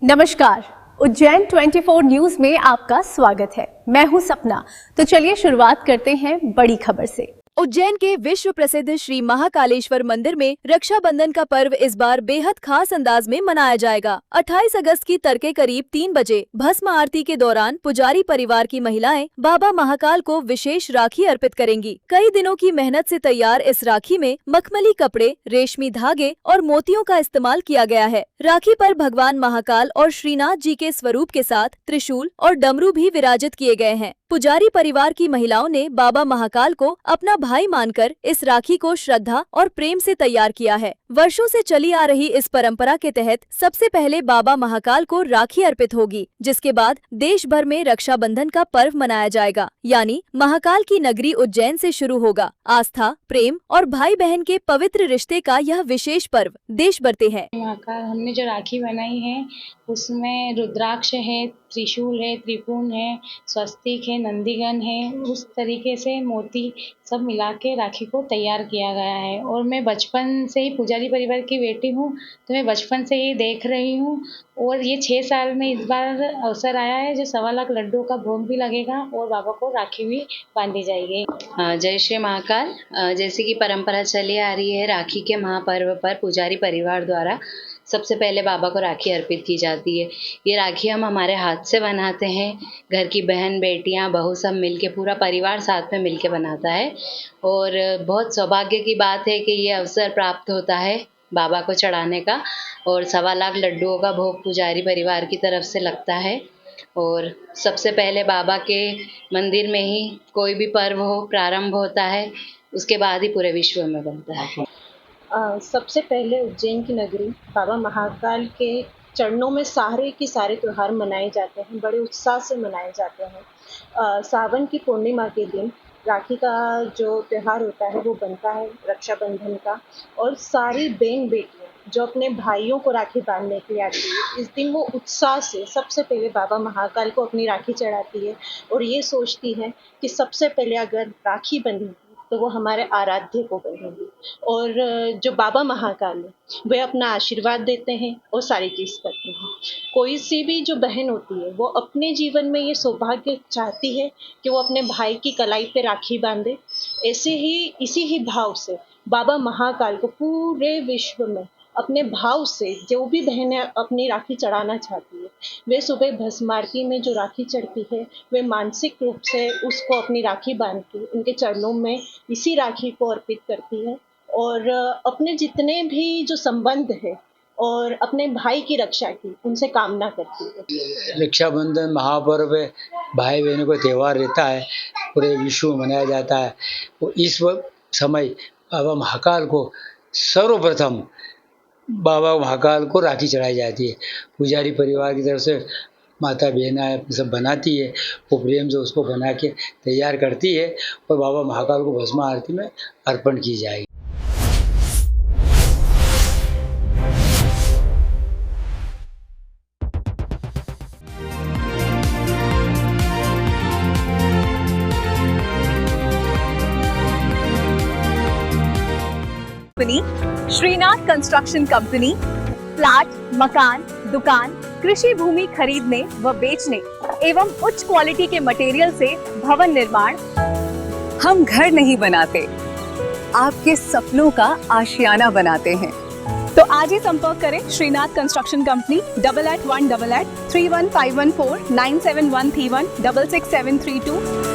नमस्कार, उज्जैन 24 न्यूज में आपका स्वागत है। मैं हूं सपना। तो चलिए शुरुआत करते हैं बड़ी खबर से। उज्जैन के विश्व प्रसिद्ध श्री महाकालेश्वर मंदिर में रक्षाबंधन का पर्व इस बार बेहद खास अंदाज में मनाया जाएगा। 28 अगस्त की तड़के करीब 3 बजे भस्म आरती के दौरान पुजारी परिवार की महिलाएं बाबा महाकाल को विशेष राखी अर्पित करेंगी। कई दिनों की मेहनत से तैयार इस राखी में मखमली कपड़े, रेशमी धागे और मोतियों का इस्तेमाल किया गया है। राखी पर भगवान महाकाल और श्रीनाथ जी के स्वरूप के साथ त्रिशूल और डमरू भी विराजित किए गए हैं। पुजारी परिवार की महिलाओं ने बाबा महाकाल को अपना भाई मानकर इस राखी को श्रद्धा और प्रेम से तैयार किया है। वर्षों से चली आ रही इस परंपरा के तहत सबसे पहले बाबा महाकाल को राखी अर्पित होगी, जिसके बाद देश भर में रक्षाबंधन का पर्व मनाया जाएगा। यानी महाकाल की नगरी उज्जैन से शुरू होगा आस्था, प्रेम और भाई बहन के पवित्र रिश्ते का यह विशेष पर्व देश भरते हैं। महाकाल हमने जो राखी बनाई है उसमें रुद्राक्ष है, त्रिशूल है, त्रिपुण है, स्वस्तिक है, नंदीगण है, उस तरीके से मोती सब मिला के राखी को तैयार किया गया है। और मैं बचपन से ही पुजारी परिवार की बेटी हूँ, तो मैं बचपन से ही देख रही हूँ। और ये 6 साल में इस बार अवसर आया है जो 1.25 लाख लड्डू का भोग भी लगेगा और बाबा को राखी भी बांधी जाएगी। जय श्री महाकाल। जैसे कि परंपरा चली आ रही है, राखी के महापर्व पर पुजारी परिवार द्वारा सबसे पहले बाबा को राखी अर्पित की जाती है। ये राखी हम हमारे हाथ से बनाते हैं। घर की बहन, बेटियां, बहू सब मिलके, पूरा परिवार साथ में मिलके बनाता है। और बहुत सौभाग्य की बात है कि ये अवसर प्राप्त होता है बाबा को चढ़ाने का। और 1.25 लाख लड्डुओं का भोग पुजारी परिवार की तरफ से लगता है। और सबसे पहले बाबा के मंदिर में ही कोई भी पर्व हो प्रारंभ होता है, उसके बाद ही पूरे विश्व में बनता है। सबसे पहले उज्जैन की नगरी बाबा महाकाल के चरणों में सारे के सारे त्यौहार मनाए जाते हैं, बड़े उत्साह से मनाए जाते हैं। सावन की पूर्णिमा के दिन राखी का जो त्यौहार होता है वो बनता है, रक्षाबंधन का। और सारी बहन बेटियां जो अपने भाइयों को राखी बांधने के लिए आती है, इस दिन वो उत्साह से सबसे पहले बाबा महाकाल को अपनी राखी चढ़ाती है और ये सोचती है कि सबसे पहले अगर राखी बंधेगी तो वो हमारे आराध्य को बनेगी। और जो बाबा महाकाल है वे अपना आशीर्वाद देते हैं और सारी चीज़ करते हैं। कोई सी भी जो बहन होती है वो अपने जीवन में ये सौभाग्य चाहती है कि वो अपने भाई की कलाई पे राखी बांधे। ऐसे ही इसी ही भाव से बाबा महाकाल को पूरे विश्व में अपने भाव से जो भी बहनें अपनी राखी चढ़ाना चाहती है, वे सुबह भस्म आरती में जो राखी चढ़ती है वे मानसिक रूप से उसको अपनी राखी बांध के उनके चरणों में इसी राखी को अर्पित करती है। और अपने जितने भी जो संबंध है और अपने भाई की रक्षा की उनसे कामना करती है। रक्षाबंधन महापर्व है, भाई बहनों का त्यौहार रहता है, पूरे विश्व में मनाया जाता है। वो इस समय बाबा महाकाल को सर्वप्रथम बाबा महाकाल को राखी चढ़ाई जाती है। पुजारी परिवार की तरफ से माता बहना सब बनाती है, वो प्रेम से उसको बना के तैयार करती है और बाबा महाकाल को भस्म आरती में अर्पण की जाएगी। श्रीनाथ कंस्ट्रक्शन कंपनी फ्लैट, मकान, दुकान, कृषि भूमि खरीदने व बेचने एवं उच्च क्वालिटी के मटेरियल से भवन निर्माण। हम घर नहीं बनाते, आपके सपनों का आशियाना बनाते हैं। तो आज ही संपर्क करें श्रीनाथ कंस्ट्रक्शन कंपनी 881888 31514 97131 66732।